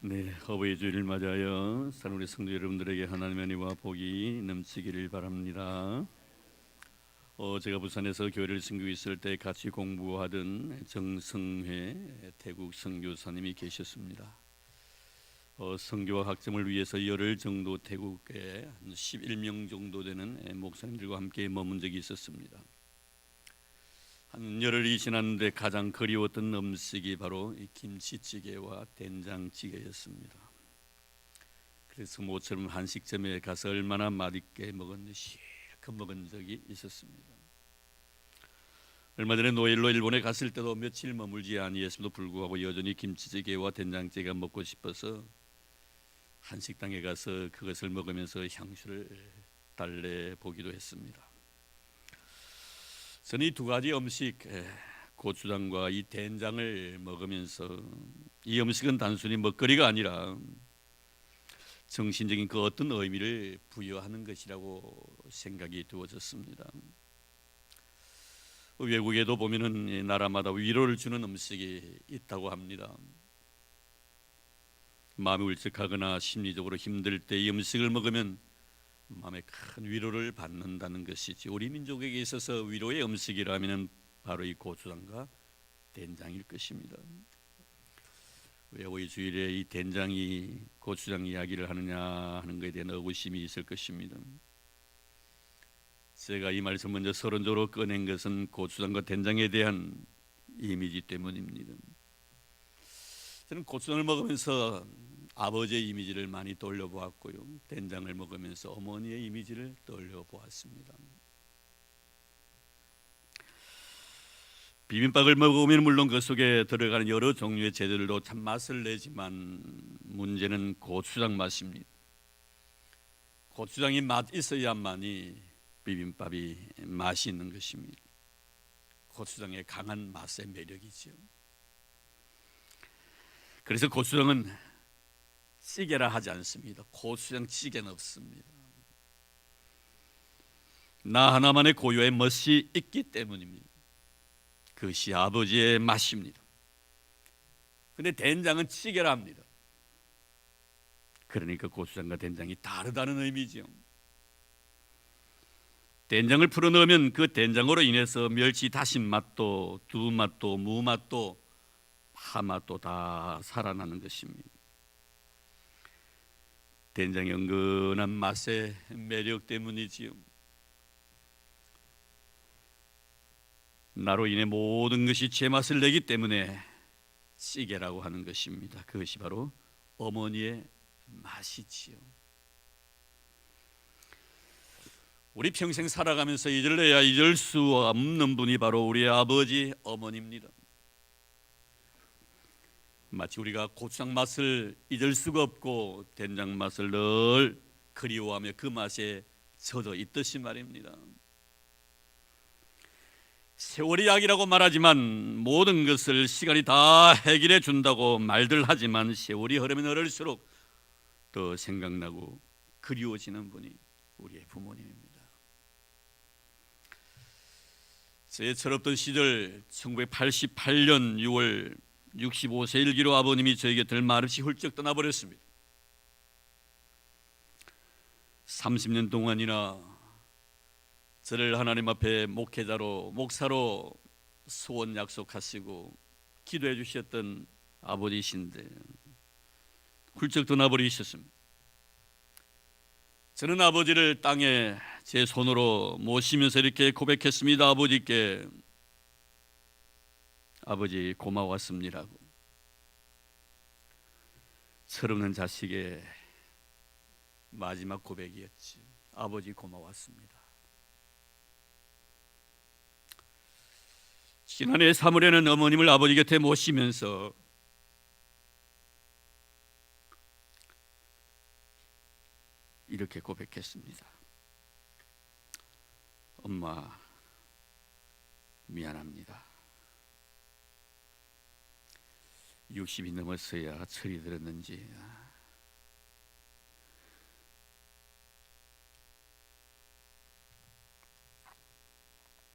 네, 어버이 주일을 맞이하여 사랑하는 우리 성도 여러분들에게 하나님의 은혜와 복이 넘치기를 바랍니다. 제가 부산에서 교회를 섬기고 있을 때 같이 공부하던 정성회 태국 선교사님이 계셨습니다. 선교와 학점을 위해서 열흘 정도 태국에 한 11명 정도 되는 목사님들과 함께 머문 적이 있었습니다. 한 열흘이 지났는데 가장 그리웠던 음식이 바로 이 김치찌개와 된장찌개였습니다. 그래서 모처럼 한식점에 가서 얼마나 맛있게 먹었는지 실컷 먹은 적이 있었습니다. 얼마 전에 노엘로 일본에 갔을 때도 며칠 머물지 아니했음에도 불구하고 여전히 김치찌개와 된장찌개가 먹고 싶어서 한식당에 가서 그것을 먹으면서 향수를 달래보기도 했습니다. 저는 이 두 가지 음식, 고추장과 이 된장을 먹으면서 이 음식은 단순히 먹거리가 아니라 정신적인 그 어떤 의미를 부여하는 것이라고 생각이 되어졌습니다. 외국에도 보면은 나라마다 위로를 주는 음식이 있다고 합니다. 마음이 울적하거나 심리적으로 힘들 때 이 음식을 먹으면 마음에 큰 위로를 받는다는 것이지. 우리 민족에게 있어서 위로의 음식이라면 바로 이 고추장과 된장일 것입니다. 왜 우리 주일에 이 된장이 고추장 이야기를 하느냐 하는 것에 대한 의구심이 있을 것입니다. 제가 이 말씀 먼저 서론적으로 꺼낸 것은 고추장과 된장에 대한 이미지 때문입니다. 저는 고추장을 먹으면서 아버지의 이미지를 많이 떠올려보았고요, 된장을 먹으면서 어머니의 이미지를 떠올려보았습니다. 비빔밥을 먹으면 물론 그 속에 들어가는 여러 종류의 재료들도 참 맛을 내지만 문제는 고추장 맛입니다. 고추장이 맛 있어야만이 비빔밥이 맛이 있는 것입니다. 고추장의 강한 맛의 매력이죠. 그래서 고추장은 찌개라 하지 않습니다. 고추장 찌개는 없습니다. 나 하나만의 고유의 멋이 있기 때문입니다. 그것이 아버지의 맛입니다. 그런데 된장은 찌개라 합니다. 그러니까 고추장과 된장이 다르다는 의미죠. 된장을 풀어넣으면 그 된장으로 인해서 멸치 다신 맛도 두 맛도 무 맛도 파 맛도 다 살아나는 것입니다. 된장의 은근한 맛의 매력 때문이지요. 나로 인해 모든 것이 제맛을 내기 때문에 찌개라고 하는 것입니다. 그것이 바로 어머니의 맛이지요. 우리 평생 살아가면서 잊을래야 잊을 수 없는 분이 바로 우리 아버지 어머니입니다. 마치 우리가 고추장 맛을 잊을 수가 없고 된장 맛을 늘 그리워하며 그 맛에 젖어 있듯이 말입니다. 세월이 약이라고 말하지만 모든 것을 시간이 다 해결해 준다고 말들 하지만 세월이 흐르면 흐를수록 더 생각나고 그리워지는 분이 우리의 부모님입니다. 제 철없던 시절 1988년 6월 65세 일기로 아버님이 저희 곁을 말없이 훌쩍 떠나버렸습니다. 30년 동안이나 저를 하나님 앞에 목사로 소원 약속하시고 기도해 주셨던 아버지이신데 훌쩍 떠나버리셨습니다. 저는 아버지를 땅에 제 손으로 모시면서 이렇게 고백했습니다. 아버지께, 아버지 고마웠습니다고. 철없는 자식의 마지막 고백이었지. 아버지 고마웠습니다. 지난해 3월에는 어머님을 아버지 곁에 모시면서 이렇게 고백했습니다. 엄마 미안합니다. 60이 넘었어야 철이 들었는지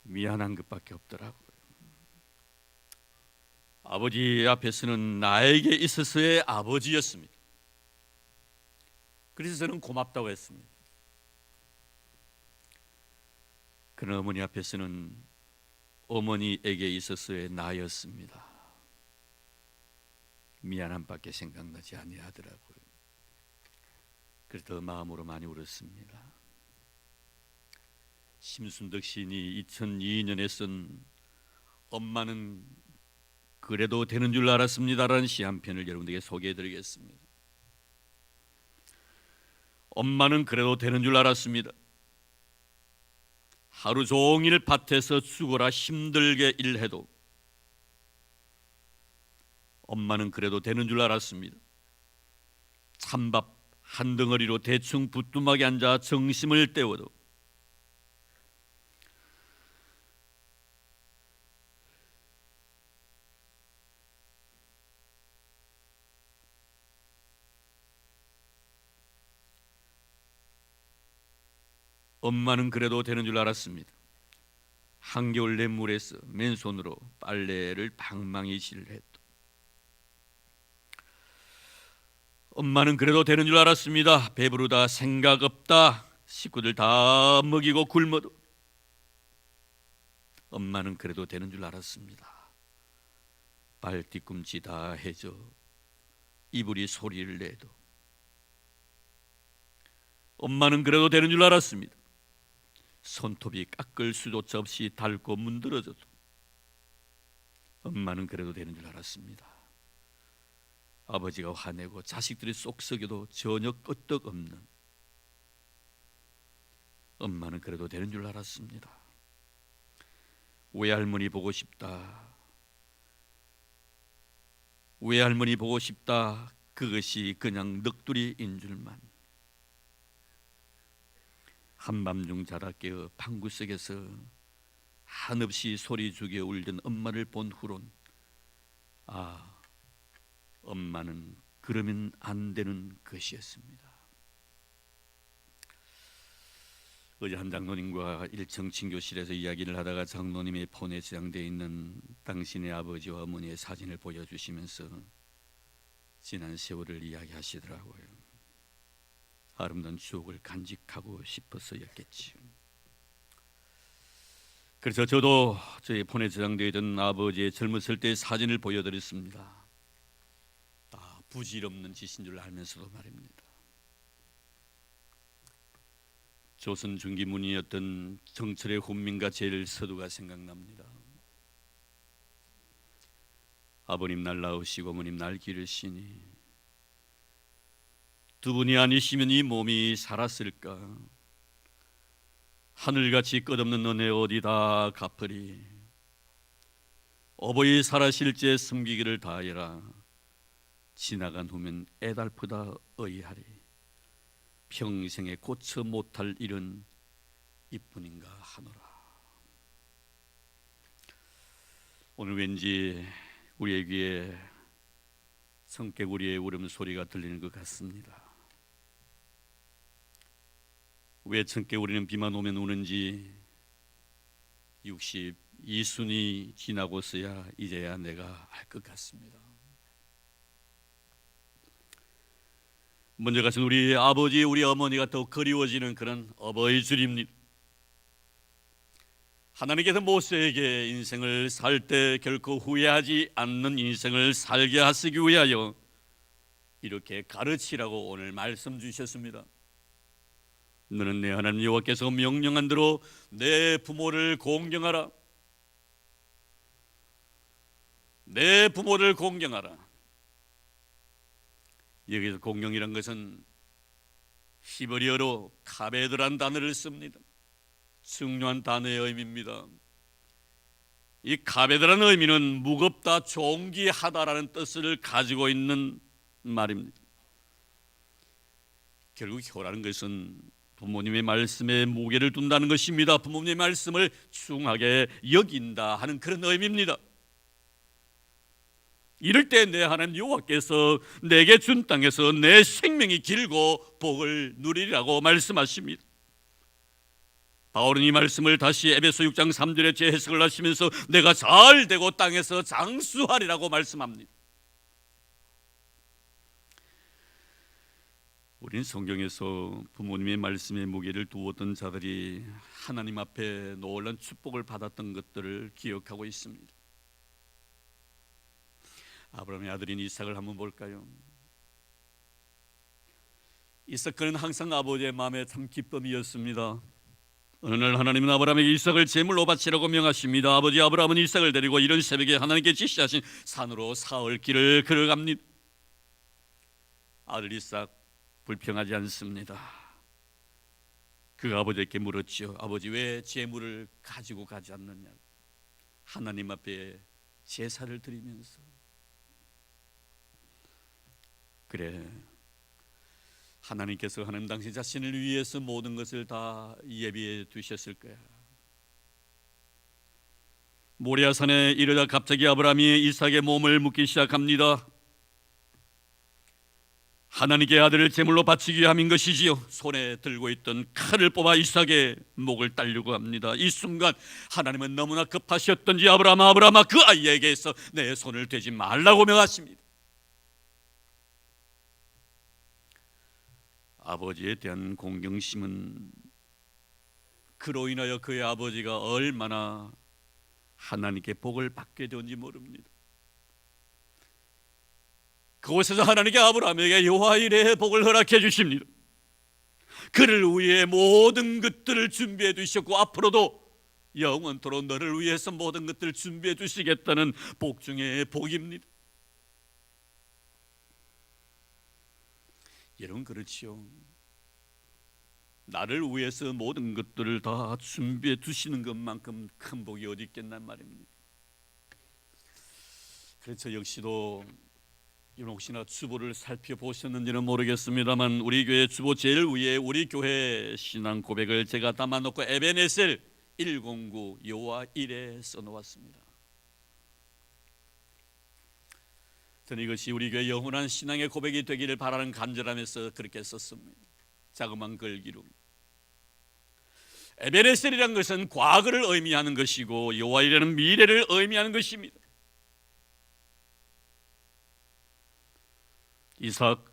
미안한 것밖에 없더라고요. 아버지 앞에서는 나에게 있어서의 아버지였습니다. 그래서 저는 고맙다고 했습니다. 그러나 어머니 앞에서는 어머니에게 있어서의 나였습니다. 미안함밖에 생각나지 아니하더라고요. 그래서 더 마음으로 많이 울었습니다. 심순덕 시인이 2002년에 쓴 엄마는 그래도 되는 줄 알았습니다라는 시 한 편을 여러분들에게 소개해드리겠습니다. 엄마는 그래도 되는 줄 알았습니다. 하루 종일 밭에서 죽어라 힘들게 일해도 엄마는 그래도 되는 줄 알았습니다. 찬밥 한 덩어리로 대충 부뚜막에 앉아 정심을 때워도 엄마는 그래도 되는 줄 알았습니다. 한겨울 냇물에서 맨손으로 빨래를 방망이 질해도 엄마는 그래도 되는 줄 알았습니다. 배부르다 생각 없다 식구들 다 먹이고 굶어도 엄마는 그래도 되는 줄 알았습니다. 발 뒤꿈치 다 해져 이불이 소리를 내도 엄마는 그래도 되는 줄 알았습니다. 손톱이 깎을 수조차 없이 닳고 문드러져도 엄마는 그래도 되는 줄 알았습니다. 아버지가 화내고 자식들이 쏙 썩여도 전혀 끄떡없는 엄마는 그래도 되는 줄 알았습니다. 외할머니 보고 싶다. 외할머니 보고 싶다. 그것이 그냥 넋두리인 줄만. 한밤중 자다 깨어 방구석에서 한없이 소리 죽여 울던 엄마를 본 후론 엄마는 그러면 안 되는 것이었습니다. 어제 한 장로님과 1층 친교실에서 이야기를 하다가 장로님의 폰에 저장되어 있는 당신의 아버지와 어머니의 사진을 보여주시면서 지난 세월을 이야기하시더라고요. 아름다운 추억을 간직하고 싶어서였겠지요. 그래서 저도 저희 폰에 저장되어 있던 아버지의 젊었을 때의 사진을 보여드렸습니다. 부질없는 짓인 줄 알면서도 말입니다. 조선 중기문이었던 정철의 훈민가 제일서두가 생각납니다. 아버님 날 낳으시고 어머님 날 기르시니 두 분이 아니시면 이 몸이 살았을까. 하늘같이 끝없는 은혜 어디다 갚으리. 어버이 살아실제 섬기기를 다하여라. 지나간 후면 애달프다 의하리. 평생에 고쳐 못할 일은 이뿐인가 하노라. 오늘 왠지 우리의 귀에 성개구리의 울음소리가 들리는 것 같습니다. 왜 청개구리는 비만 오면 우는지 62순이 지나고서야 이제야 내가 알 것 같습니다. 먼저 가신 우리 아버지, 우리 어머니가 더 그리워지는 그런 어버이줄입니다. 하나님께서 모세에게 인생을 살 때 결코 후회하지 않는 인생을 살게 하시기 위하여 이렇게 가르치라고 오늘 말씀 주셨습니다. 너는 내 하나님 여호와께서 명령한 대로 내 부모를 공경하라. 내 부모를 공경하라. 여기서 공경이란 것은 히브리어로 카베드란 단어를 씁니다. 중요한 단어의 의미입니다. 이 카베드라는 의미는 무겁다, 존귀하다라는 뜻을 가지고 있는 말입니다. 결국 효라는 것은 부모님의 말씀에 무게를 둔다는 것입니다. 부모님의 말씀을 중하게 여긴다 하는 그런 의미입니다. 이럴 때 내 하나님 여호와께서 내게 준 땅에서 내 생명이 길고 복을 누리리라고 말씀하십니다. 바울은 이 말씀을 다시 에베소 6장 3절에 재해석을 하시면서 내가 잘 되고 땅에서 장수하리라고 말씀합니다. 우린 성경에서 부모님의 말씀에 무게를 두었던 자들이 하나님 앞에 놀라운 축복을 받았던 것들을 기억하고 있습니다. 아브라함의 아들인 이삭을 한번 볼까요? 이삭은 항상 아버지의 마음에 참 기쁨이었습니다. 어느 날 하나님은 아브라함에게 이삭을 제물로 바치라고 명하십니다. 아버지 아브라함은 이삭을 데리고 이른 새벽에 하나님께 지시하신 산으로 사흘 길을 걸어갑니다. 아들 이삭 불평하지 않습니다. 그 아버지께 물었죠. 아버지 왜 제물을 가지고 가지 않느냐. 하나님 앞에 제사를 드리면서. 그래, 하나님께서 하나님 당신 자신을 위해서 모든 것을 다 예비해 두셨을 거야. 모리아산에 이르다 갑자기 아브라함이 이삭의 몸을 묻기 시작합니다. 하나님께 아들을 제물로 바치기 위함인 것이지요. 손에 들고 있던 칼을 뽑아 이삭의 목을 따려고 합니다. 이 순간 하나님은 너무나 급하셨던지 아브라함아 그 아이에게서 내 손을 대지 말라고 명하십니다. 아버지에 대한 공경심은 그로 인하여 그의 아버지가 얼마나 하나님께 복을 받게 되었는지 모릅니다. 그곳에서 하나님께 아브라함에게 여호와 이레의 복을 허락해 주십니다. 그를 위해 모든 것들을 준비해 두셨고 앞으로도 영원토록 너를 위해서 모든 것들을 준비해 주시겠다는 복 중에 복입니다. 여러분 그렇지요. 나를 위해서 모든 것들을 다 준비해 두시는 것만큼 큰 복이 어디 있겠단 말입니다. 그래서 역시도 혹시나 주보를 살펴보셨는지는 모르겠습니다만 우리 교회 주보 제일 위에 우리 교회 신앙 고백을 제가 담아놓고 에베네셀 109 여호와 이레 써놓았습니다. 저는 이것이 우리 교회 영원한 신앙의 고백이 되기를 바라는 간절함에서 그렇게 썼습니다. 자그마한 글귀로. 에베네셀이란 것은 과거를 의미하는 것이고 여호와 이레는 미래를 의미하는 것입니다. 이삭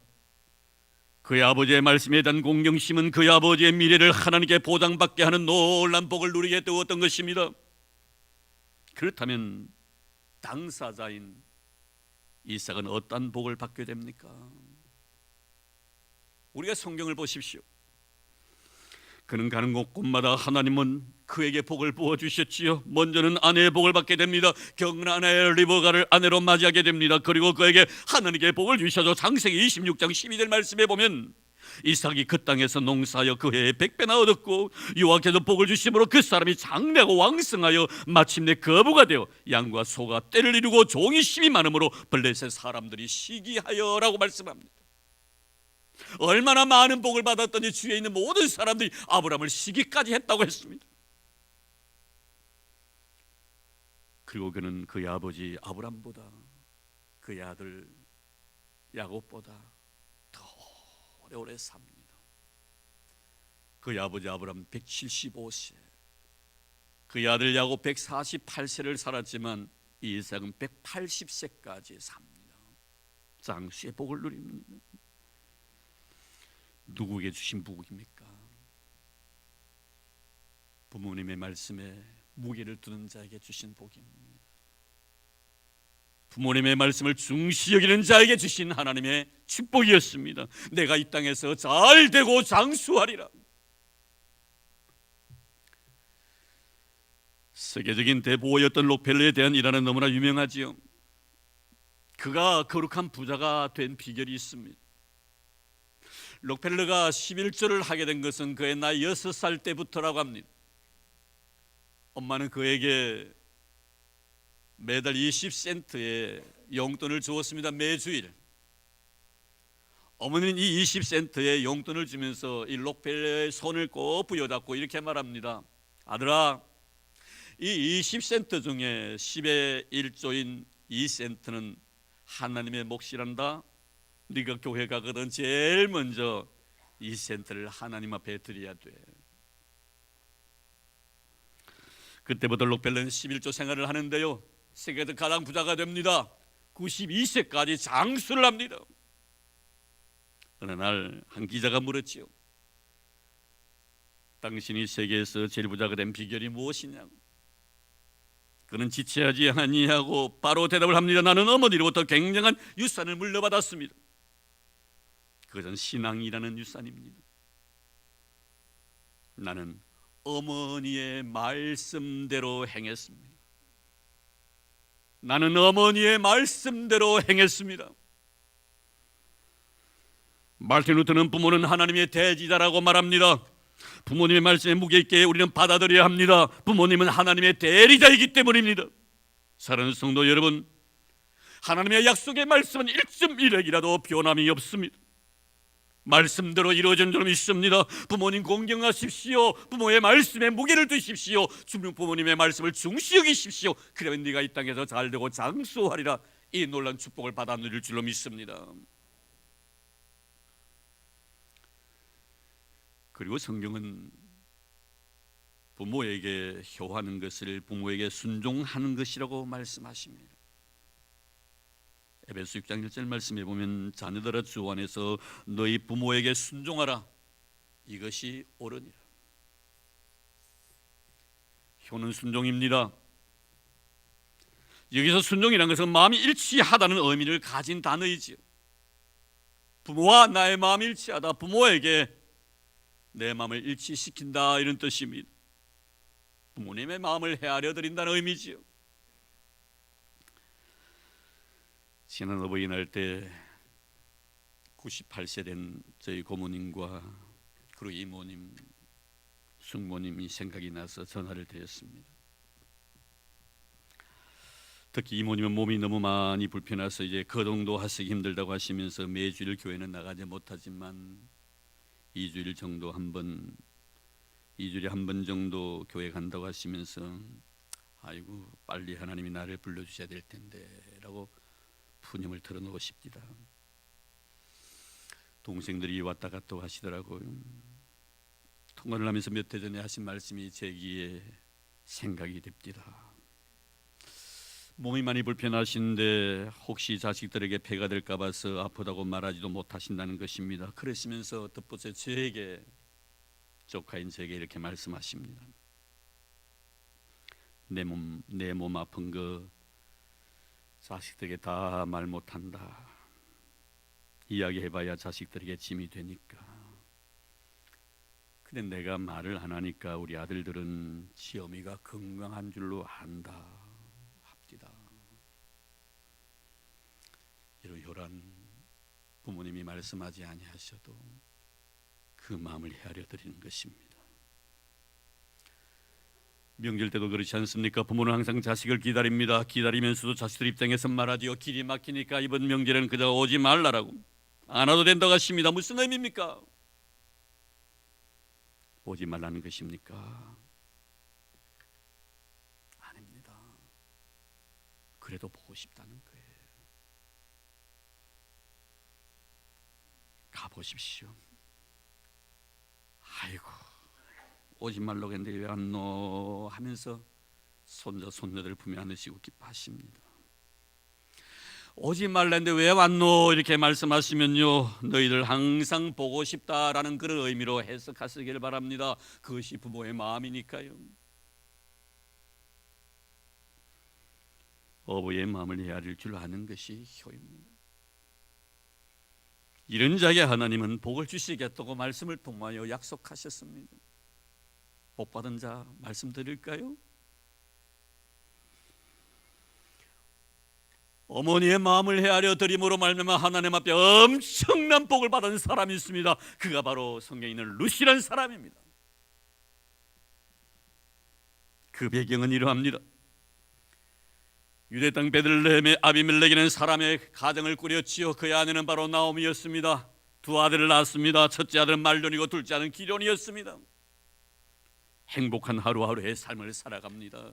그의 아버지의 말씀에 대한 공경심은 그의 아버지의 미래를 하나님께 보장받게 하는 놀라운 복을 누리게 되었던 것입니다. 그렇다면 당사자인 이삭은 어떤 복을 받게 됩니까? 우리가 성경을 보십시오. 그는 가는 곳곳마다 하나님은 그에게 복을 부어주셨지요. 먼저는 아내의 복을 받게 됩니다. 경건한 아내 리버가를 아내로 맞이하게 됩니다. 그리고 그에게 하나님께 복을 주셔서 창세기 26장 12절 말씀에 보면 이삭이 그 땅에서 농사하여 그 해에 100배나 얻었고 여호와께서 복을 주심으로 그 사람이 장대하고 왕성하여 마침내 거부가 되어 양과 소가 떼를 이루고 종이 심이 많음으로 블레셋 사람들이 시기하여라고 말씀합니다. 얼마나 많은 복을 받았더니 주위에 있는 모든 사람들이 아브라함을 시기까지 했다고 했습니다. 그리고 그는 그의 아버지 아브라함보다 그의 아들 야곱보다 더 오래오래 삽니다. 그의 아버지 아브라함 175세, 그의 아들 야곱 148세를 살았지만 이삭은 180세까지 삽니다. 장수의 복을 누립니다. 누구에게 주신 복입니까? 부모님의 말씀에 무게를 두는 자에게 주신 복입니다. 부모님의 말씀을 중시 여기는 자에게 주신 하나님의 축복이었습니다. 내가 이 땅에서 잘 되고 장수하리라. 세계적인 대부호였던 록펠러에 대한 일화는 너무나 유명하지요. 그가 거룩한 부자가 된 비결이 있습니다. 록펠러가 11조를 하게 된 것은 그의 나이 6살 때부터라고 합니다. 엄마는 그에게 매달 20센트의 용돈을 주었습니다. 매주일. 어머니는 이 20센트의 용돈을 주면서 이 록펠러의 손을 꼭 부여잡고 이렇게 말합니다. 아들아, 이 20센트 중에 10의 1조인 2센트는 하나님의 몫이란다. 네가 교회 가거든 제일 먼저 2센트를 하나님 앞에 드려야 돼. 그때부터 록펠러는 11조 생활을 하는데요, 세계에서 가장 부자가 됩니다. 92세까지 장수를 합니다. 어느 날 한 기자가 물었지요. 당신이 세계에서 제일 부자가 된 비결이 무엇이냐고. 그는 지체하지 아니하고 바로 대답을 합니다. 나는 어머니로부터 굉장한 유산을 물려받았습니다. 그것은 신앙이라는 유산입니다. 나는 어머니의 말씀대로 행했습니다. 나는 어머니의 말씀대로 행했습니다. 마르틴 루터는 부모는 하나님의 대지자라고 말합니다. 부모님의 말씀에 무게 있게 우리는 받아들여야 합니다. 부모님은 하나님의 대리자이기 때문입니다. 사랑하는 성도 여러분, 하나님의 약속의 말씀은 1.1핵이라도 변함이 없습니다. 말씀대로 이루어진 줄 믿습니다. 부모님 공경하십시오. 부모의 말씀에 무게를 두십시오. 부모님의 말씀을 중시 여기십시오. 그러면 네가 이 땅에서 잘되고 장수하리라. 이 놀라운 축복을 받아 누릴 줄로 믿습니다. 그리고 성경은 부모에게 효하는 것을 부모에게 순종하는 것이라고 말씀하십니다. 에베소 6장 1절 말씀에 보면 자녀들아 주 안에서 너희 부모에게 순종하라. 이것이 옳으니라. 효는 순종입니다. 여기서 순종이라는 것은 마음이 일치하다는 의미를 가진 단어이지요. 부모와 나의 마음이 일치하다. 부모에게 내 마음을 일치시킨다, 이런 뜻입니다. 부모님의 마음을 헤아려 드린다는 의미지요. 지난 어버이날 때 98세 된 저희 고모님과 그리고 이모님, 숙모님이 생각이 나서 전화를 드렸습니다. 특히 이모님은 몸이 너무 많이 불편해서 이제 거동도 하시기 힘들다고 하시면서 매주일 교회는 나가지 못하지만 2주일 정도 한 2주일에 한 번 정도 교회 간다고 하시면서 아이고 빨리 하나님이 나를 불러주셔야 될 텐데 라고 푸념을 털어놓으십니다. 동생들이 왔다 갔다 하시더라고요. 통화를 하면서 몇 해 전에 하신 말씀이 제 귀에 생각이 됩니다. 몸이 많이 불편하신데 혹시 자식들에게 폐가 될까 봐서 아프다고 말하지도 못하신다는 것입니다. 그러시면서 덧붙여 저에게, 조카인 저에게 이렇게 말씀하십니다. 내 몸 아픈 거 자식들에게 다 말 못한다. 이야기해봐야 자식들에게 짐이 되니까. 근데 내가 말을 안 하니까 우리 아들들은 지엄이가 건강한 줄로 안다. 이런 효란 부모님이 말씀하지 아니하셔도 그 마음을 헤아려 드리는 것입니다. 명절 때도 그렇지 않습니까? 부모는 항상 자식을 기다립니다. 기다리면서도 자식들 입장에서 말하지요. 길이 막히니까 이번 명절에는 그저 오지 말라라고. 안 와도 된다고 하십니다. 무슨 의미입니까? 오지 말라는 것입니까? 아닙니다. 그래도 보고 싶다는 거예요. 가보십시오. 아이고 오지 말라고 했는데 왜 안 너 하면서 손자 손녀들 품에 안으시고 기뻐하십니다. 오지 말랬는데 왜 왔노 이렇게 말씀하시면요, 너희들 항상 보고 싶다라는 그런 의미로 해석하시길 바랍니다. 그것이 부모의 마음이니까요. 어부의 마음을 헤아릴 줄 아는 것이 효입니다. 이런 자에게 하나님은 복을 주시겠다고 말씀을 통하여 약속하셨습니다. 복 받은 자 말씀드릴까요? 어머니의 마음을 헤아려 드림으로 말미암아 하나님 앞에 엄청난 복을 받은 사람이 있습니다. 그가 바로 성경에 있는 룻이라는 사람입니다. 그 배경은 이러합니다. 유대 땅 베들레헴의 아비멜렉이라는 사람의 가정을 꾸렸지요. 그의 아내는 바로 나오미였습니다. 두 아들을 낳았습니다. 첫째 아들은 말론이고 둘째 아들은 기련이었습니다. 행복한 하루하루의 삶을 살아갑니다.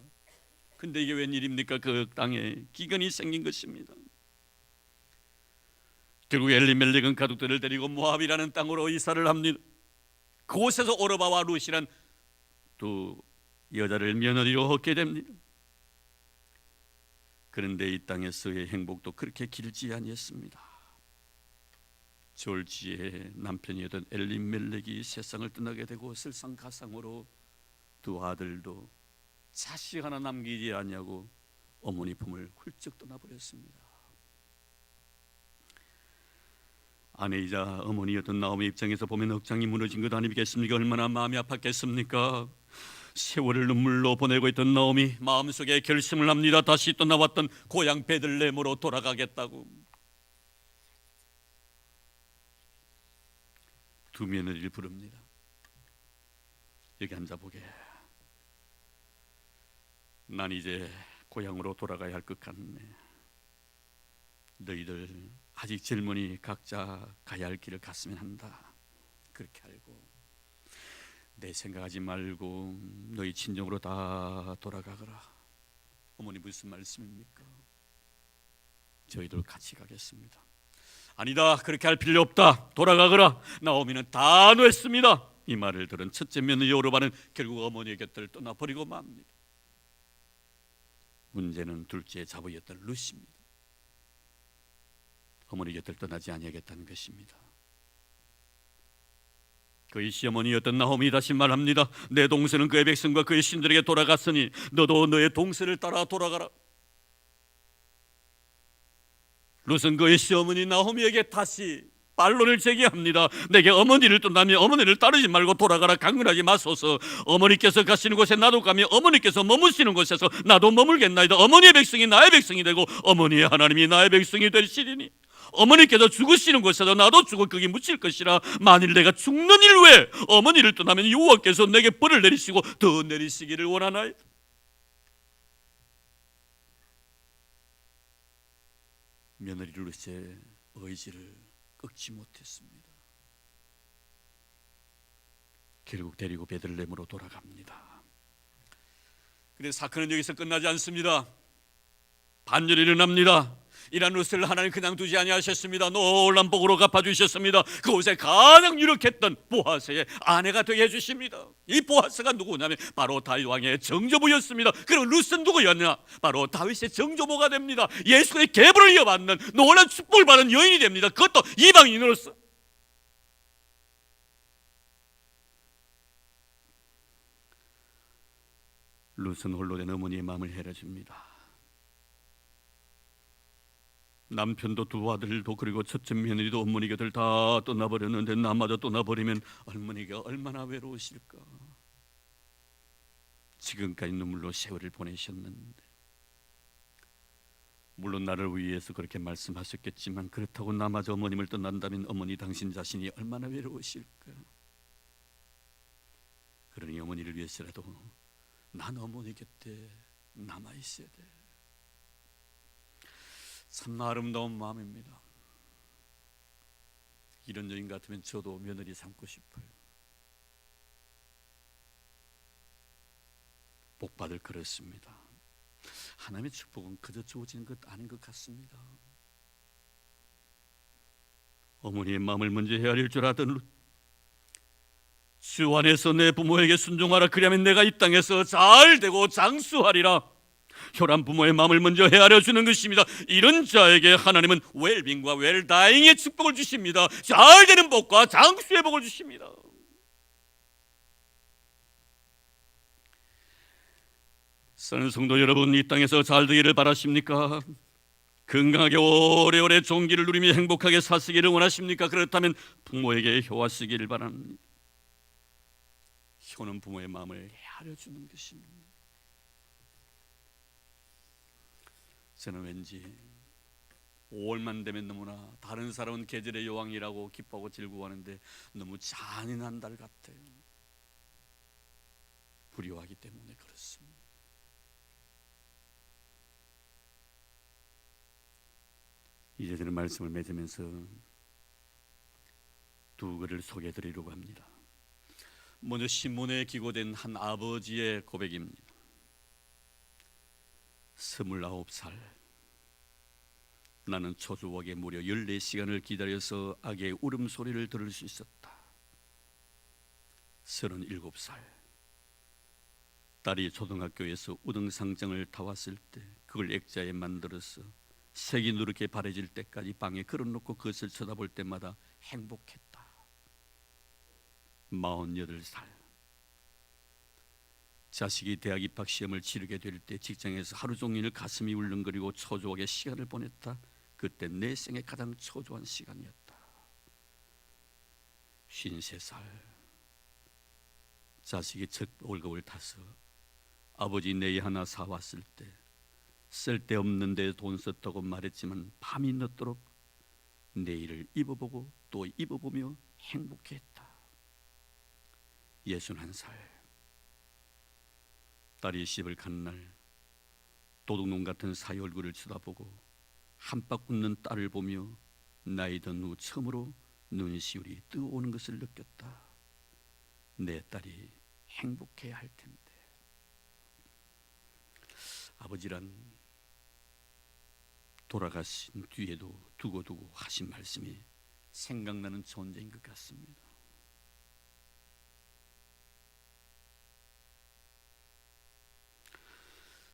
근데 이게 웬일입니까? 그 땅에 기근이 생긴 것입니다. 결국 엘리멜렉은 가족들을 데리고 모압이라는 땅으로 이사를 합니다. 그곳에서 오르바와 룻이란 두 여자를 며느리로 얻게 됩니다. 그런데 이 땅에서의 행복도 그렇게 길지 아니했습니다. 졸지에 남편이었던 엘리멜렉이 세상을 떠나게 되고 설상가상으로 두 아들도 자식 하나 남기지 않냐고 어머니 품을 훌쩍 떠나버렸습니다. 아내이자 어머니였던 나오미 입장에서 보면 억장이 무너진 것 아니겠습니까? 얼마나 마음이 아팠겠습니까? 세월을 눈물로 보내고 있던 나오미 마음속에 결심을 합니다. 다시 떠나왔던 고향 베들레헴으로 돌아가겠다고. 두 며느리를 부릅니다. 여기 앉아보게. 난 이제 고향으로 돌아가야 할 것 같네. 너희들 아직 젊으니 각자 가야 할 길을 갔으면 한다. 그렇게 알고 내 생각하지 말고 너희 친정으로 다 돌아가거라. 어머니 무슨 말씀입니까? 저희들 같이 가겠습니다. 아니다, 그렇게 할 필요 없다. 돌아가거라. 나오미는 단호했습니다. 이 말을 들은 첫째 며느리 오르바는 결국 어머니의 곁을 떠나버리고 맙니다. 문제는 둘째 자부였던 룻입니다. 어머니 곁을 떠나지 아니하겠다는 것입니다. 그의 시어머니였던 나오미 다시 말합니다. 내 동생은 그의 백성과 그의 신들에게 돌아갔으니 너도 너의 동생을 따라 돌아가라. 룻은 그의 시어머니 나오미에게 다시 반론을 제기합니다. 내게 어머니를 떠나면 어머니를 따르지 말고 돌아가라. 강근하지 마소서. 어머니께서 가시는 곳에 나도 가며 어머니께서 머무시는 곳에서 나도 머물겠나이다. 어머니의 백성이 나의 백성이 되고 어머니의 하나님이 나의 백성이 되시리니 어머니께서 죽으시는 곳에서 나도 죽어 거기 묻힐 것이라. 만일 내가 죽는 일 외에 어머니를 떠나면 여호와께서 내게 벌을 내리시고 더 내리시기를 원하나이다. 며느리 룻의 의지를 꺾지 못했습니다. 결국 데리고 베들레헴으로 돌아갑니다. 그런데 사건은 여기서 끝나지 않습니다. 반전이 일어납니다. 이런 룻을 하나님 그냥 두지 아니하셨습니다. 놀란 복으로 갚아주셨습니다. 그곳에 가장 유력했던 보아스의 아내가 되게 해주십니다. 이 보아스가 누구냐면 바로 다윗 왕의 정조부였습니다. 그럼 룻은 누구였냐? 바로 다윗의 정조부가 됩니다. 예수의 계보를 이어받는 놀란 축복을 받은 여인이 됩니다. 그것도 이방인으로서. 룻은 홀로 된 어머니의 마음을 헤아려줍니다. 남편도 두 아들도 그리고 첫째 며느리도 어머니 곁을 다 떠나버렸는데 나마저 떠나버리면 어머니가 얼마나 외로우실까. 지금까지 눈물로 세월을 보내셨는데 물론 나를 위해서 그렇게 말씀하셨겠지만 그렇다고 나마저 어머님을 떠난다면 어머니 당신 자신이 얼마나 외로우실까. 그러니 어머니를 위해서라도 난 어머니 곁에 남아있어야 돼. 참 아름다운 마음입니다. 이런 여인 같으면 저도 며느리 삼고 싶어요. 복받을 그렇습니다. 하나님의 축복은 그저 주어지는 것 아닌 것 같습니다. 어머니의 마음을 먼저 헤아릴 줄 아던 룻, 주 안에서 내 부모에게 순종하라. 그리하면 내가 이 땅에서 잘 되고 장수하리라. 혈한 부모의 마음을 먼저 헤아려 주는 것입니다. 이런 자에게 하나님은 웰빙과 웰다잉의 축복을 주십니다. 잘 되는 복과 장수의 복을 주십니다. 사랑하는 성도 여러분, 이 땅에서 잘 되기를 바라십니까? 건강하게 오래오래 종기를 누리며 행복하게 사시기를 원하십니까? 그렇다면 부모에게 효와 쓰기를 바랍니다. 효는 부모의 마음을 헤아려 주는 것입니다. 저는 왠지 5월만 되면 너무나 다른 사람은 계절의 여왕이라고 기뻐하고 즐거워하는데 너무 잔인한 달 같아요. 불효하기 때문에 그렇습니다. 이제 저는 말씀을 맺으면서 두 글을 소개해 드리려고 합니다. 먼저 신문에 기고된 한 아버지의 고백입니다. 29살 나는 초조하게 무려 14시간을 기다려서 아기의 울음소리를 들을 수 있었다. 37살 딸이 초등학교에서 우등상장을 타왔을 때 그걸 액자에 만들어서 색이 누렇게 바래질 때까지 방에 걸어놓고 그것을 쳐다볼 때마다 행복했다. 48살. 자식이 대학 입학 시험을 치르게 될 때 직장에서 하루 종일 가슴이 울렁거리고 초조하게 시간을 보냈다. 그때 내 생에 가장 초조한 시간이었다. 53살. 자식이 첫 월급을 타서 아버지 네이 하나 사왔을 때 쓸데없는 데 돈 썼다고 말했지만 밤이 늦도록 네일을 입어보고 또 입어보며 행복했다. 61살. 딸이 시집을 간 날 도둑놈 같은 사위 얼굴을 쳐다보고 한박 웃는 딸을 보며 나이 든 후 처음으로 눈시울이 뜨거우는 것을 느꼈다. 내 딸이 행복해야 할 텐데. 아버지란 돌아가신 뒤에도 두고두고 하신 말씀이 생각나는 존재인 것 같습니다.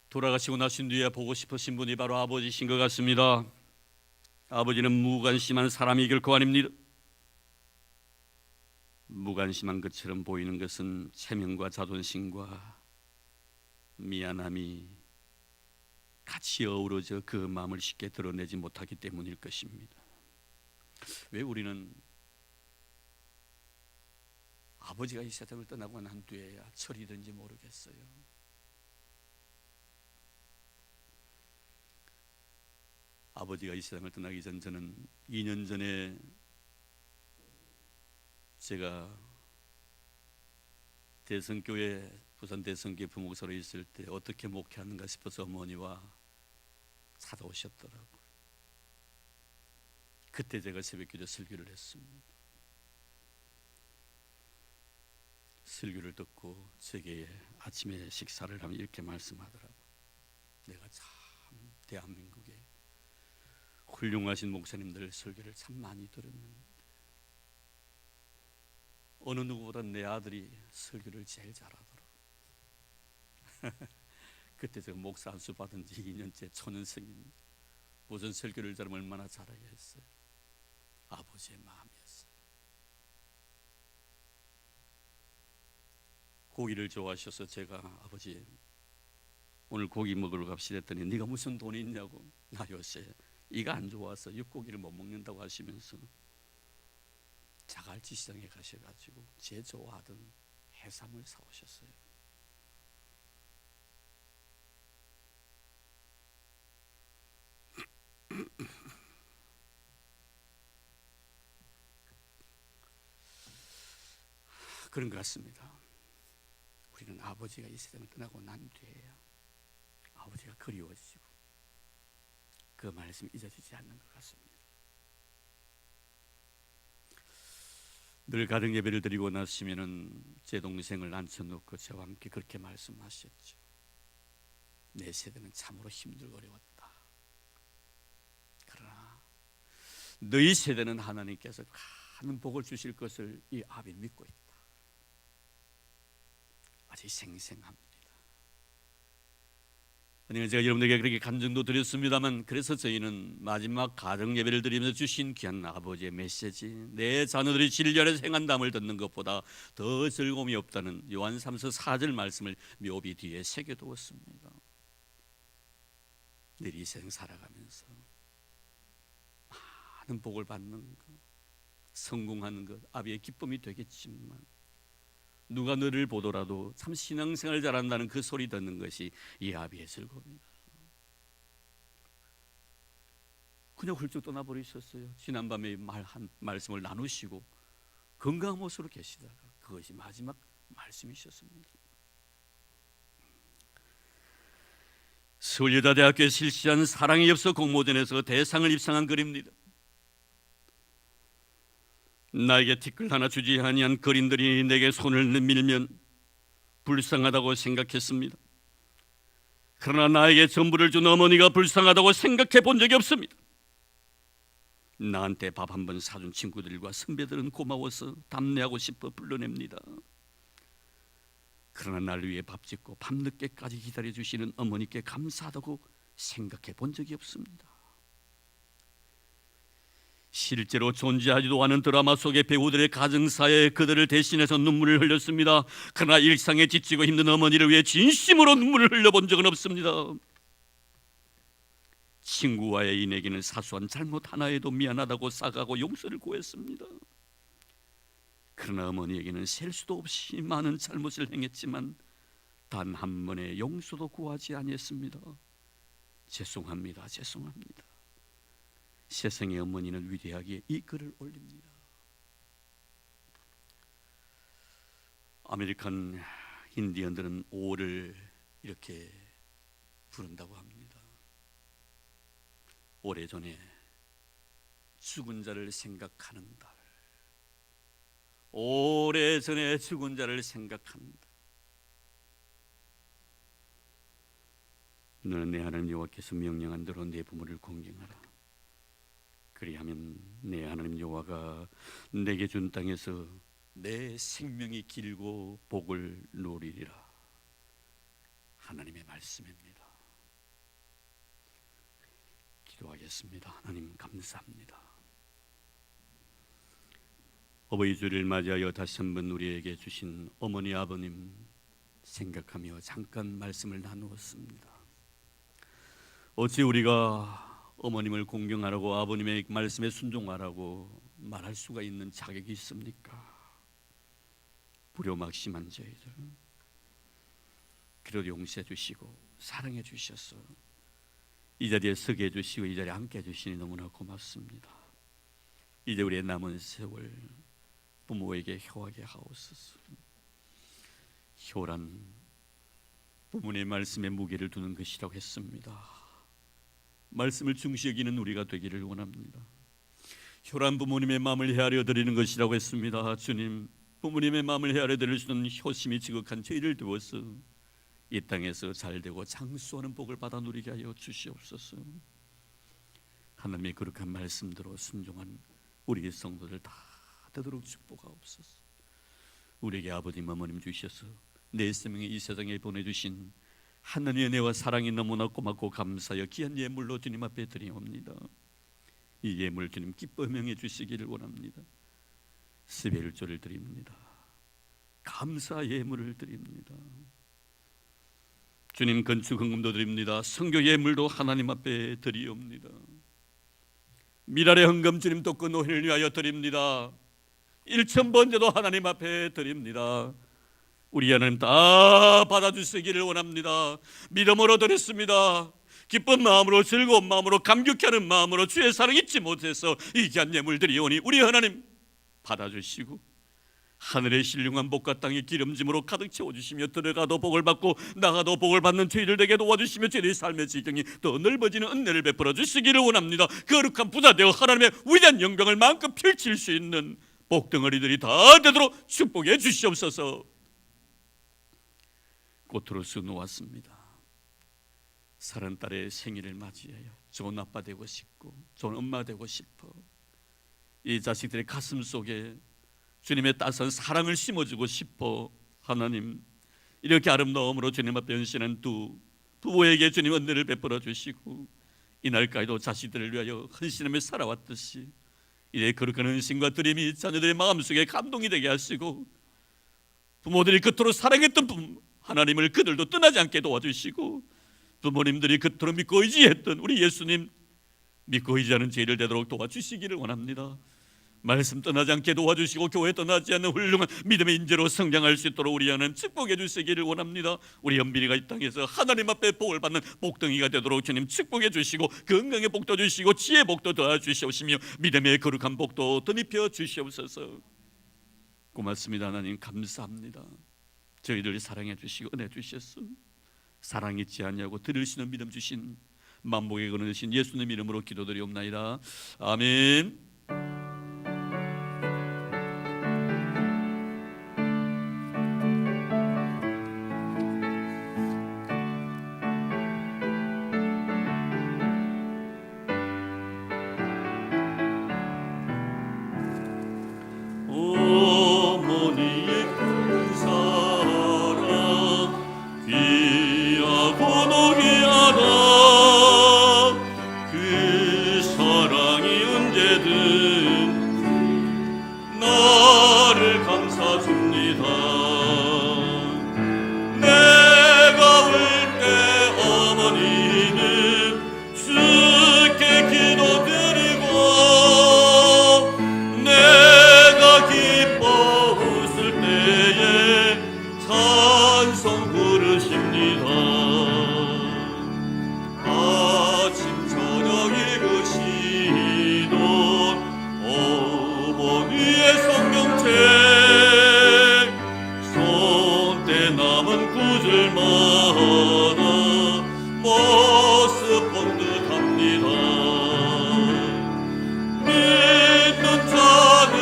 돌아가시고 나신 뒤에 보고 싶으신 분이 바로 아버지신 것 같습니다. 아버지는 무관심한 사람이 결코 아닙니다. 무관심한 것처럼 보이는 것은 체면과 자존심과 미안함이 같이 어우러져 그 마음을 쉽게 드러내지 못하기 때문일 것입니다. 왜 우리는 아버지가 이 세상을 떠나고 난 뒤에야 철이든지 모르겠어요. 아버지가 이 세상을 떠나기 전 저는 2년 전에 제가 대성교회 부산 대성교회 부목사로 있을 때 어떻게 목회하는가 싶어서 어머니와 찾아오셨더라고요. 그때 제가 새벽기도 설교를 했습니다. 설교를 듣고 제게 아침에 식사를 하면 이렇게 말씀하더라고요. 내가 참 대한민국에 훌륭하신 목사님들 설교를 참 많이 들었는데 어느 누구보다 내 아들이 설교를 제일 잘하더라고요. 그때 제가 목사 안수 받은 지 2년째 초년생입니다. 무슨 설교를 잘하면 얼마나 잘하겠어요. 아버지의 마음이었어요. 고기를 좋아하셔서 제가 아버지 오늘 고기 먹으러 갑시다 했더니 네가 무슨 돈이 있냐고. 나 요새 이가 안 좋아서 육고기를 못 먹는다고 하시면서 자갈치 시장에 가셔가지고 제 좋아하던 해삼을 사오셨어요. 그런 것 같습니다. 우리는 아버지가 이 세상을 떠나고 난 뒤에야 아버지가 그리워지고 그 말씀이 잊어지지 않는 것 같습니다. 늘 가정 예배를 드리고 나시면은 제 동생을 앉혀놓고 저와 함께 그렇게 말씀하셨죠. 내 세대는 참으로 힘들고 어려웠다. 그러나 너희 세대는 하나님께서 많은 복을 주실 것을 이 아비 믿고 있다. 아직 생생합니다. 제가 여러분에게 그렇게 간증도 드렸습니다만 그래서 저희는 마지막 가정 예배를 드리면서 주신 귀한 아버지의 메시지, 내 자녀들이 진리 안에서 행한담을 듣는 것보다 더 즐거움이 없다는 요한 3서 4절 말씀을 묘비 뒤에 새겨두었습니다. 늘 이 세상 살아가면서 많은 복을 받는 것, 성공하는 것 아비의 기쁨이 되겠지만 누가 너를 보더라도 참 신앙생활 잘한다는 그 소리 듣는 것이 이 아비의 즐거움이다. 그냥 훌쩍 떠나버리셨어요. 지난밤에 말씀을 나누시고 건강한 모습으로 계시다가 그것이 마지막 말씀이셨습니다. 서울여자대학교에 실시한 사랑의 엽서 공모전에서 대상을 입상한 글입니다. 나에게 티끌 하나 주지 아니한 거린들이 내게 손을 밀면 불쌍하다고 생각했습니다. 그러나 나에게 전부를 준 어머니가 불쌍하다고 생각해 본 적이 없습니다. 나한테 밥 한 번 사준 친구들과 선배들은 고마워서 답례하고 싶어 불러냅니다. 그러나 날 위해 밥 짓고 밤늦게까지 기다려주시는 어머니께 감사하다고 생각해 본 적이 없습니다. 실제로 존재하지도 않은 드라마 속의 배우들의 가정사에 그들을 대신해서 눈물을 흘렸습니다. 그러나 일상에 지치고 힘든 어머니를 위해 진심으로 눈물을 흘려본 적은 없습니다. 친구와의 인에게는 사소한 잘못 하나에도 미안하다고 사과하고 용서를 구했습니다. 그러나 어머니에게는 셀 수도 없이 많은 잘못을 행했지만 단 한 번의 용서도 구하지 아니했습니다. 죄송합니다. 죄송합니다. 세상의 어머니는 위대하게 이 글을 올립니다. 아메리칸 인디언들은 5월을 이렇게 부른다고 합니다. 오래전에 죽은 자를 생각하는 달, 오래전에 죽은 자를 생각하는 달. 너는 내 하나님 여호와께서 명령한 대로 내 부모를 공경하라. 그리하면 내 하나님 여호와가 내게 준 땅에서 내 생명이 길고 복을 누리리라. 하나님의 말씀입니다. 기도하겠습니다. 하나님 감사합니다. 어버이 주를 맞이하여 다시 한번 우리에게 주신 어머니 아버님 생각하며 잠깐 말씀을 나누었습니다. 어찌 우리가 어머님을 공경하라고 아버님의 말씀에 순종하라고 말할 수가 있는 자격이 있습니까? 불효막심한 저희들, 그래도 용서해 주시고 사랑해 주셔서 이 자리에 서게 해주시고 이 자리에 앉게 해주시니 너무나 고맙습니다. 이제 우리의 남은 세월 부모에게 효하게 하옵소서. 효란 부모의 말씀에 무게를 두는 것이라고 했습니다. 말씀을 중시 여기는 우리가 되기를 원합니다. 효란 부모님의 마음을 헤아려 드리는 것이라고 했습니다. 주님, 부모님의 마음을 헤아려 드릴 수 있는 효심이 지극한 저희를 두어서 이 땅에서 잘되고 장수하는 복을 받아 누리게 하여 주시옵소서. 하나님의 거룩한 말씀대로 순종한 우리의 성도들 다 되도록 축복하옵소서. 우리에게 아버님 어머님 주셔서 내 생명에 이 세상에 보내주신 하나님의 은혜와 사랑이 너무나 고맙고 감사하여 귀한 예물로 주님 앞에 드리옵니다. 이 예물 주님 기뻐 명해 주시기를 원합니다. 스베일조를 드립니다. 감사 예물을 드립니다. 주님 건축 헌금도 드립니다. 선교 예물도 하나님 앞에 드리옵니다. 미랄의 헌금 주님 돕고 노회를 위하여 드립니다. 1,000번제도 하나님 앞에 드립니다. 우리 하나님 다 받아주시기를 원합니다. 믿음으로 드렸습니다. 기쁜 마음으로 즐거운 마음으로 감격하는 마음으로 주의 사랑 잊지 못해서 이 귀한 예물 드리오니 우리 하나님 받아주시고 하늘의 신령한 복과 땅의 기름짐으로 가득 채워주시며 들어가도 복을 받고 나가도 복을 받는 저희들 되게 도와주시며 저희의 삶의 지경이 더 넓어지는 은혜를 베풀어 주시기를 원합니다. 거룩한 부자 되어 하나님의 위대한 영광을 마음껏 펼칠 수 있는 복덩어리들이 다 되도록 축복해 주시옵소서. 꽃으로서 놓았습니다. 사랑 딸의 생일을 맞이하여 좋은 아빠 되고 싶고 좋은 엄마 되고 싶어. 이 자식들의 가슴 속에 주님의 따스한 사랑을 심어주고 싶어. 하나님 이렇게 아름다움으로 주님 앞에 변신한 두 부부에게 주님 은혜를 베풀어 주시고 이날까지도 자식들을 위하여 헌신하며 살아왔듯이 이래 거룩한 헌신과 드림이 자녀들의 마음속에 감동이 되게 하시고 부모들이 그토록 사랑했던 하나님을 그들도 떠나지 않게 도와주시고 부모님들이 그토록 믿고 의지했던 우리 예수님 믿고 의지하는 저희를 되도록 도와주시기를 원합니다. 말씀 떠나지 않게 도와주시고 교회 떠나지 않는 훌륭한 믿음의 인재로 성장할 수 있도록 우리 안은 축복해 주시기를 원합니다. 우리 연빈이가 이 땅에서 하나님 앞에 복을 받는 복덩이가 되도록 주님 축복해 주시고 건강의 복도 주시고 지혜의 복도 더하 주시옵시며 믿음의 거룩한 복도 덧입혀 주시옵소서. 고맙습니다. 하나님 감사합니다. 저희들 사랑해 주시고 은혜 주셨어. 사랑 잊지 않냐고 들을 수 있는 믿음 주신 만복에 거느신 예수님 이름으로 기도드리옵나이다. 아멘. 그 사랑이 언제든 줍니다. 내가 울 때 어머니는 주께 기도드리고 내가 기뻐 웃을 때에 찬송 부르십니다. 아침 저녁 읽으시던 어머니의 성경책 손때 남은 구절마다 모습 본 듯합니다. 믿는 자는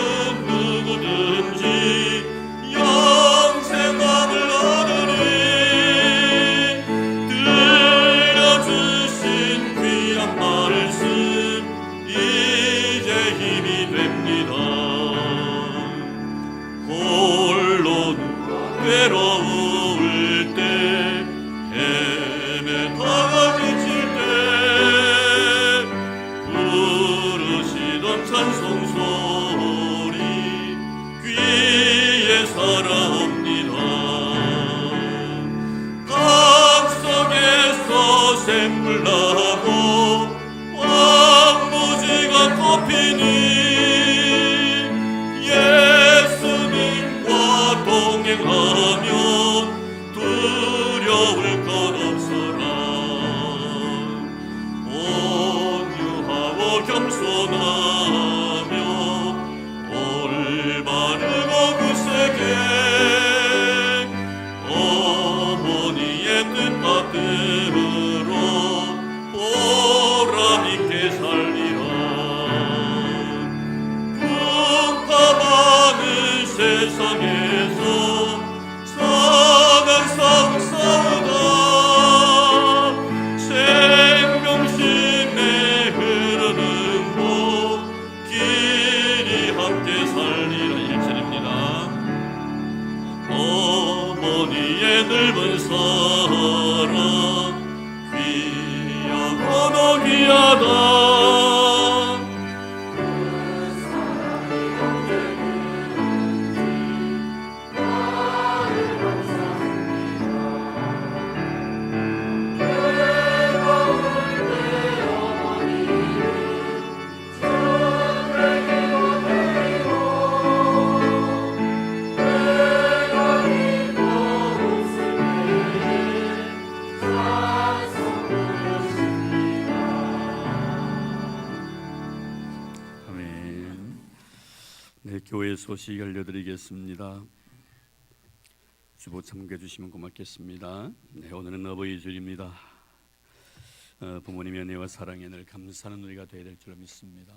누구든지 영생함을 얻으리. 들려주신 귀한 말씀 이제 힘이 됩니다. 홀로 외로울 때 헤매다가 지칠 때 부르시던 찬송 소리 귀에 살아옵니다. 강 속에서 샘물 나고 황무지가 덮이니 예수님과 동행하며 두려울 것 없어라. 온유하고 겸손하며 올바르고 굳세게 어머니의 뜻받들으러 보람있게 살리라. 풍파많은 세상에서 사랑 싸움 싸우다 생명심에 흐르는 복 길이 함께 살리라. 1절입니다. 어머니의 넓은 사랑 귀하고도 귀하다. 네, 교회 소식 알려드리겠습니다. 주보 참고해 주시면 고맙겠습니다. 네, 오늘은 어버이 주일입니다. 부모님의 은혜와 사랑에 늘 감사하는 우리가 되어야 될 줄 믿습니다.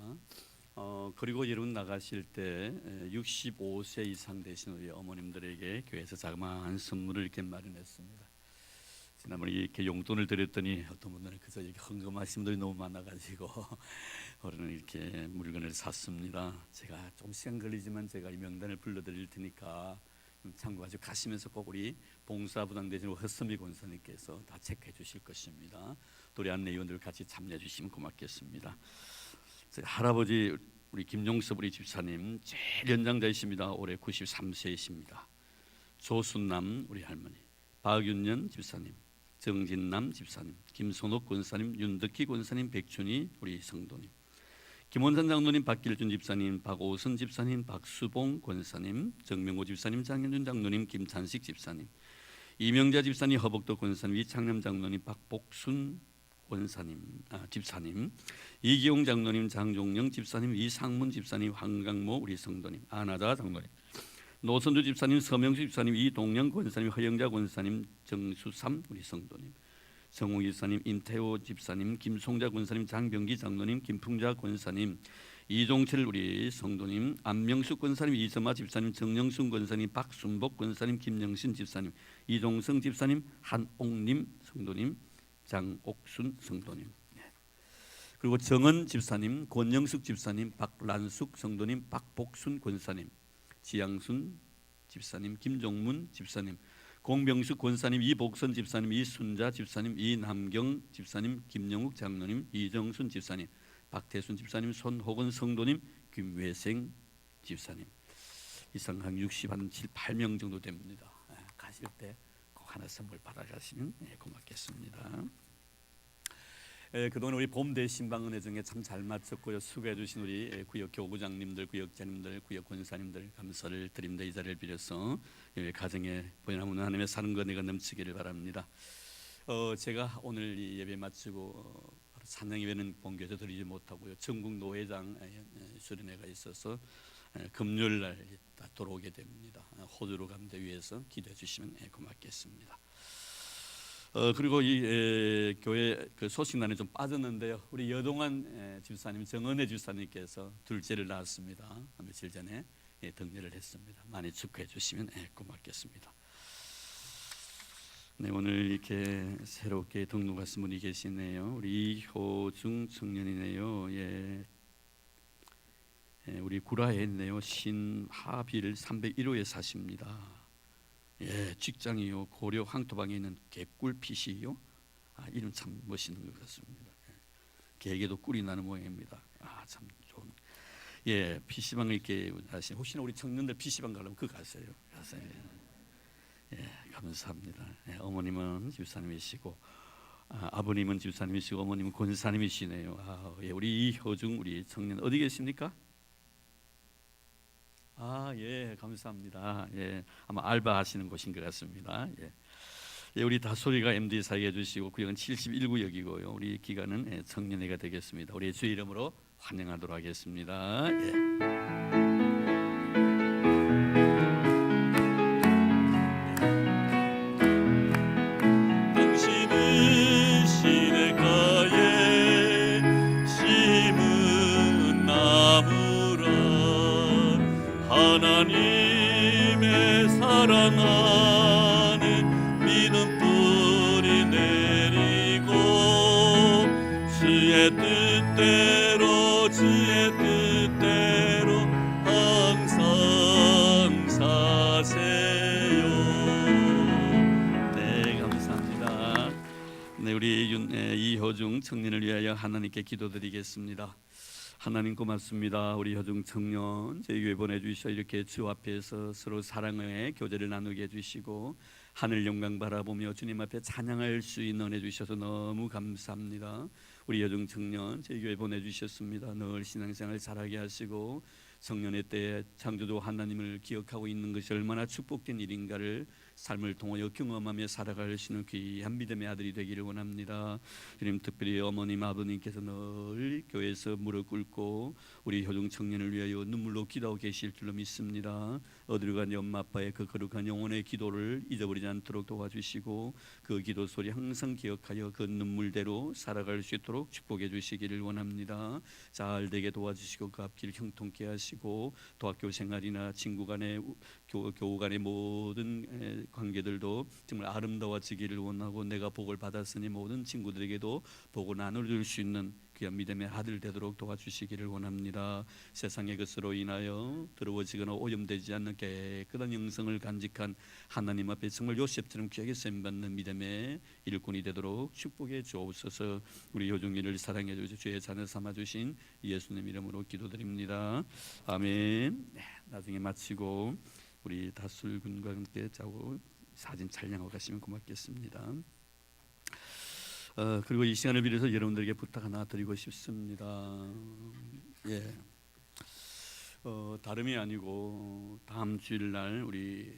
그리고 여러분 나가실 때 65세 이상 되신 우리 어머님들에게 교회에서 자그마한 선물을 이렇게 마련했습니다. 지난번에 이렇게 용돈을 드렸더니 어떤 분들은 그저 이렇게 헌금하신 분들이 너무 많아가지고 우리는 이렇게 물건을 샀습니다. 제가 좀 시간 걸리지만 제가 이 명단을 불러드릴 테니까 참고하시고 가시면서 꼭 우리 봉사부당 대신 허선미 권사님께서 다 체크해 주실 것입니다. 또 우리 안내위원들 같이 참여해 주시면 고맙겠습니다. 할아버지 우리 김용섭 우리 집사님 제일 연장자이십니다. 올해 93세이십니다. 조순남 우리 할머니, 박윤년 집사님, 정진남 집사님, 김선옥 권사님, 윤덕희 권사님, 백춘희 우리 성도님, 김원산 장로님, 박길준 집사님, 박오선 집사님, 박수봉 권사님, 정명호 집사님, 장현준 장로님, 김찬식 집사님, 이명자 집사님, 허복도 권사님, 이창남 장로님, 박복순 권사님, 집사님, 이기용 장로님, 장종영 집사님, 이상문 집사님, 황강모 우리 성도님, 안하자 장로님, 노선주 집사님, 서명수 집사님, 이동영 권사님, 허영자 권사님, 정수삼 우리 성도님, 정홍 집사님, 임태호 집사님, 김송자 권사님, 장병기 장로님, 김풍자 권사님, 이종철 우리 성도님, 안명숙 권사님, 이서마 집사님, 정영순 권사님, 박순복 권사님, 김영신 집사님, 이종성 집사님, 한옥님 성도님, 장옥순 성도님, 그리고 정은 집사님, 권영숙 집사님, 박란숙 성도님, 박복순 권사님, 지양순 집사님, 김종문 집사님, 공병숙 권사님, 이복선 집사님, 이순자 집사님, 이남경 집사님, 김영욱 장로님, 이정순 집사님, 박태순 집사님, 손호건 성도님, 김회생 집사님. 이상 한 60, 한 7, 8명 정도 됩니다. 가실 때 꼭 하나 선물 받아가시면 고맙겠습니다. 그동안 우리 봄 대신방 은혜 중에 참 잘 마쳤고요. 수고해 주신 우리 구역 교구장님들, 구역장님들, 구역 권사님들 감사를 드립니다. 이 자리를 빌어서 가정에 보혜나무는 하나님의 사는 것 내가 넘치기를 바랍니다. 제가 오늘 이 예배 마치고 찬양 예배는 본교에서 드리지 못하고요. 전국 노회장 수련회가 있어서 금요일 날 돌아오게 됩니다. 호주로 가는 데 위해서 기도해 주시면 고맙겠습니다. 그리고 이 교회 그 소식란에 좀 빠졌는데요. 우리 여동안 집사님 정은혜 집사님께서 둘째를 낳았습니다. 며칠 전에 등재를 했습니다. 많이 축하해 주시면 고맙겠습니다. 네, 오늘 이렇게 새롭게 등록하신 분이 계시네요. 우리 이효중 청년이네요. 우리 구라에 있네요. 신하빌 301호에 사십니다. 직장이요. 고려 황토방에 있는 개꿀핏이요. 이름 참 멋있는 것 같습니다. 개에게도 꿀이 나는 모양입니다. 참 좋은. PC방을 이렇게 하시는 혹시나 우리 청년들 PC방 가려면 그거 가세요. 감사합니다. 어머님은 집사님이시고 아버님은 집사님이시고 어머님은 권사님이시네요. 우리 이효중 우리 청년 어디 계십니까? 감사합니다. 아마 알바하시는 곳인 것 같습니다. 우리 다소리가 MD 사역해 주시고 구역은 71구역이고요. 우리 기간은 청년회가 되겠습니다. 우리 주의 이름으로 환영하도록 하겠습니다. 당신은 시냇가에 심은 나무라 하나님의 사랑하는 믿음 뿌리 내리고 주의 뜻대로 항상 사세요. 네, 감사합니다. 네, 우리 이효중 청년을 위하여 하나님께 기도드리겠습니다. 하나님 고맙습니다. 우리 효중 청년 저희 교회 보내주셔 이렇게 주 앞에서 서로 사랑의 교제를 나누게 해주시고 하늘 영광 바라보며 주님 앞에 찬양할 수 있는 은혜 주셔서 너무 감사합니다. 우리 효중 청년 저희 교회 보내주셨습니다. 늘 신앙생활 잘하게 하시고 청년의 때에 창조주 하나님을 기억하고 있는 것이 얼마나 축복된 일인가를 삶을 통하여 경험하며 살아갈 수 있는 귀한 믿음의 아들이 되기를 원합니다. 주님 특별히 어머님 아버님께서 늘 교회에서 무릎 꿇고 우리 효중 청년을 위하여 눈물로 기도하고 계실 줄로 믿습니다. 어디로 가니 엄마 아빠의 그 거룩한 영혼의 기도를 잊어버리지 않도록 도와주시고 그 기도 소리 항상 기억하여 그 눈물대로 살아갈 수 있도록 축복해 주시기를 원합니다. 잘 되게 도와주시고 그 앞길 형통케 하시고 또 학교 생활이나 친구 간의 교우 간의 모든 관계들도 정말 아름다워지기를 원하고 내가 복을 받았으니 모든 친구들에게도 복을 나눠줄 수 있는 귀한 믿음의 아들 되도록 도와주시기를 원합니다. 세상의 것으로 인하여 더러워지거나 오염되지 않는 깨끗한 영성을 간직한 하나님 앞에 정말 요셉처럼 귀하게 쓰임받는 믿음의 일꾼이 되도록 축복해 주옵소서. 우리 효중이를 사랑해 주시고 주의 자녀 삼아주신 예수님 이름으로 기도드립니다. 아멘. 나중에 마치고 우리 다술군과 함께 자고 사진 촬영하고 가시면 고맙겠습니다. 그리고 이 시간을 빌어서 여러분들에게 부탁 하나 드리고 싶습니다. 다름이 아니고 다음 주일날 우리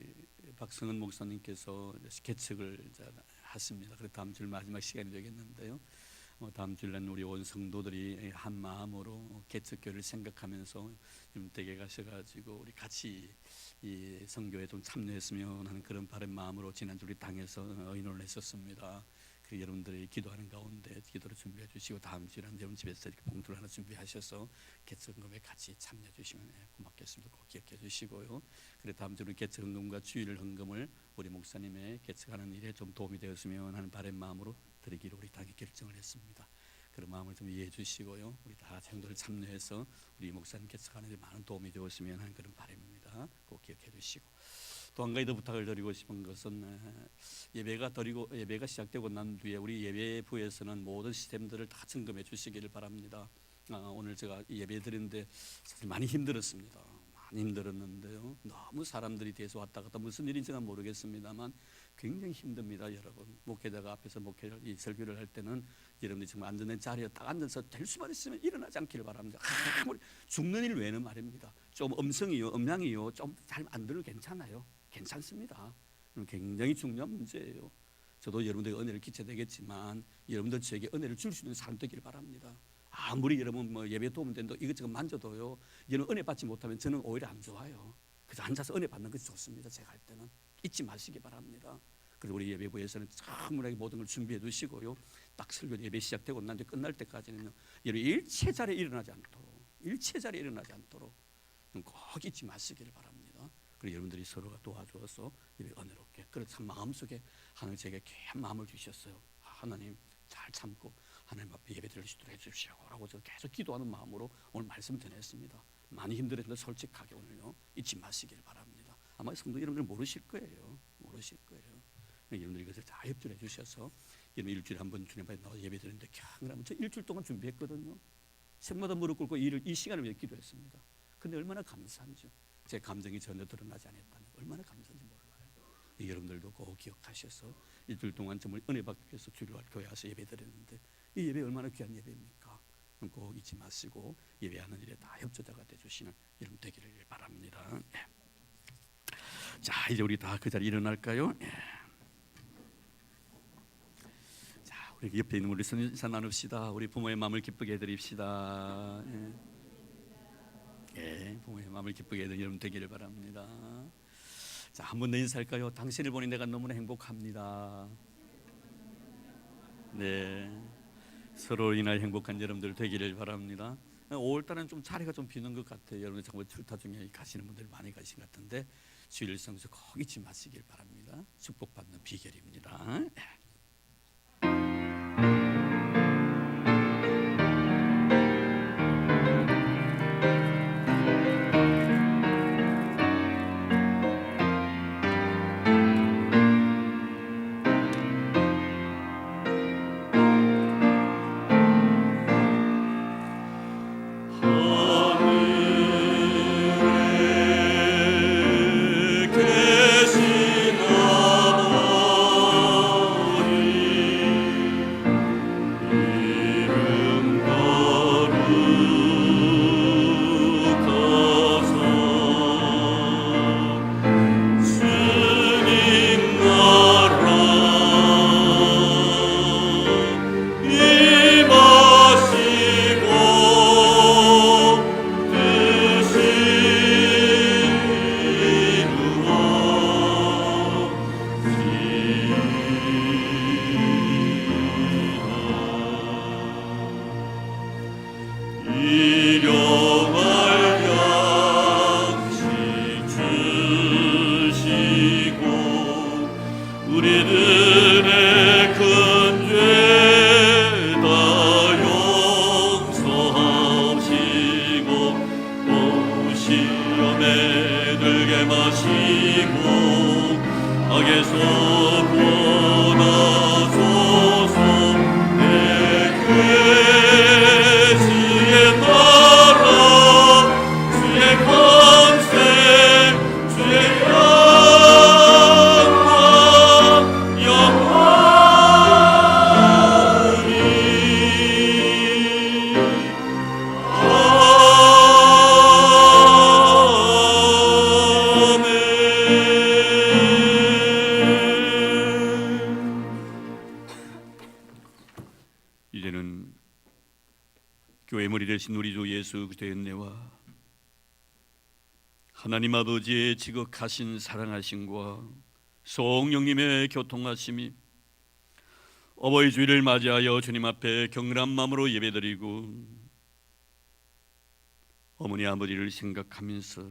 박성은 목사님께서 개척을 하십니다. 그래서 다음 주일 마지막 시간이 되겠는데요. 다음 주일날 우리 온 성도들이 한 마음으로 개척교회를 생각하면서 좀 댁에 가셔가지고 우리 같이 이 선교에 좀 참여했으면 하는 그런 바른 마음으로 지난주 우리 당에서 의논을 했었습니다. 그 여러분들이 기도하는 가운데 기도를 준비해 주시고 다음 주에는 여러분 집에서 이렇게 봉투를 하나 준비하셔서 개척헌금에 같이 참여해 주시면 고맙겠습니다. 꼭 기억해 주시고요. 그래 다음 주는 개척헌금과 주일 헌금을 우리 목사님의 개척하는 일에 좀 도움이 되었으면 하는 바른 마음으로 드리기로 우리 당이 결정을 했습니다. 그런 마음을 좀 이해해 주시고요. 우리 다 성도들 참여해서 우리 목사님 개척하는 데 많은 도움이 되었으면 하는 그런 바람입니다. 꼭 기억해 주시고 또 한 가지 더 부탁을 드리고 싶은 것은 예배가 시작되고 난 뒤에 우리 예배부에서는 모든 시스템들을 다 점검해 주시기를 바랍니다. 오늘 제가 예배 드리는데 사실 많이 힘들었습니다. 많이 힘들었는데요. 너무 사람들이 뒤에서 왔다 갔다 무슨 일인지는 모르겠습니다만 굉장히 힘듭니다, 여러분. 목회자가 앞에서 이 설교를 할 때는 여러분들이 정말 앉는 자리에 딱 앉아서 될 수만 있으면 일어나지 않기를 바랍니다. 죽는 일 외에는 말입니다. 좀 음량이요, 좀 잘 안 들어도 괜찮아요. 괜찮습니다. 굉장히 중요한 문제예요. 저도 여러분들에게 은혜를 끼쳐되겠지만 여러분들 저에게 은혜를 줄 수 있는 사람 되기를 바랍니다. 아무리 여러분 예배 도움 된다 이것저것 만져도요, 여러분 은혜 받지 못하면 저는 오히려 안 좋아요. 그래서 앉아서 은혜 받는 것이 좋습니다. 제가 할 때는 잊지 마시기 바랍니다. 그리고 우리 예배부에서는 충분하게 모든 걸 준비해 두시고요, 딱 설교 예배 시작되고 난 뒤 끝날 때까지는요, 여러분 일체자리에 일어나지 않도록 꼭 잊지 마시기를 바랍니다. 그리고 여러분들이 서로가 도와주어서 예배 은혜롭게, 그래서 참 마음속에 하나님 제게 귀한 마음을 주셨어요. 하나님 잘 참고 하나님 앞에 예배드릴 수 있도록 해주시오라고 제가 계속 기도하는 마음으로 오늘 말씀 전했습니다. 많이 힘들었는데 솔직하게 오늘요 잊지 마시길 바랍니다. 아마 성도 여러분들 모르실 거예요. 여러분들이 이것을 다 협조해 주셔서 여러분 일주일에 한 번 주님 앞에 나와 예배드리는데 그러면 저 일주일 동안 준비했거든요. 새마다 무릎 꿇고 이 시간을 위해 기도했습니다. 근데 얼마나 감사한지요. 제 감정이 전혀 드러나지 않았다는 얼마나 감사한지 몰라요. 여러분들도 꼭 기억하셔서 일주일 동안 정말 은혜 받기 위해서 주일날 교회 와서 예배드렸는데 이 예배 얼마나 귀한 예배입니까? 꼭 잊지 마시고 예배하는 일에 다 협조자가 되주시는 여러분 되기를 바랍니다. 자, 이제 우리 다 그 자리에 일어날까요? 자, 우리 옆에 있는 우리 인사 나눕시다. 우리 부모의 마음을 기쁘게 해드립시다. 부모의 마음을 기쁘게 해드리는 여러분 되기를 바랍니다. 자, 한 번 더 인사할까요? 당신을 보니 내가 너무나 행복합니다. 네, 서로 인하여 행복한 여러분들 되기를 바랍니다. 5월달은 좀 자리가 좀 비는 것 같아요. 여러분 정말 출타 중에 가시는 분들 많이 가신 것 같은데 주일 성수 꼭 잊지 마시길 바랍니다. 축복받는 비결입니다. 이제는 교회 머리 되신 우리 주 예수 그리스도의 은혜와 하나님 아버지의 지극하신 사랑하심과 성령님의 교통하심이 어버이 주일을 맞이하여 주님 앞에 경건한 마음으로 예배드리고 어머니 아버지를 생각하면서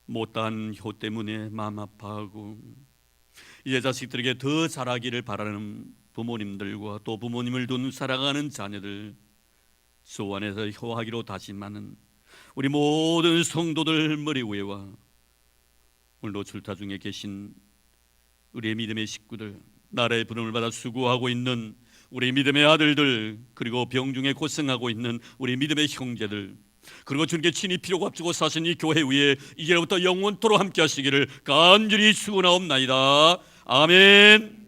못다한 효 때문에 마음 아파하고 이제 자식들에게 더 잘하기를 바라는 부모님들과 또 부모님을 둔 사랑하는 자녀들 소원에서 효하기로 다짐하는 우리 모든 성도들 머리 위에와 오늘도 출타 중에 계신 우리의 믿음의 식구들, 나라의 부름을 받아 수고하고 있는 우리 믿음의 아들들, 그리고 병중에 고생하고 있는 우리 믿음의 형제들, 그리고 주님께 친히 피로 값주고 사신 이 교회 위에 이제부터 영원토록 함께 하시기를 간절히 축원하옵나이다. 아멘.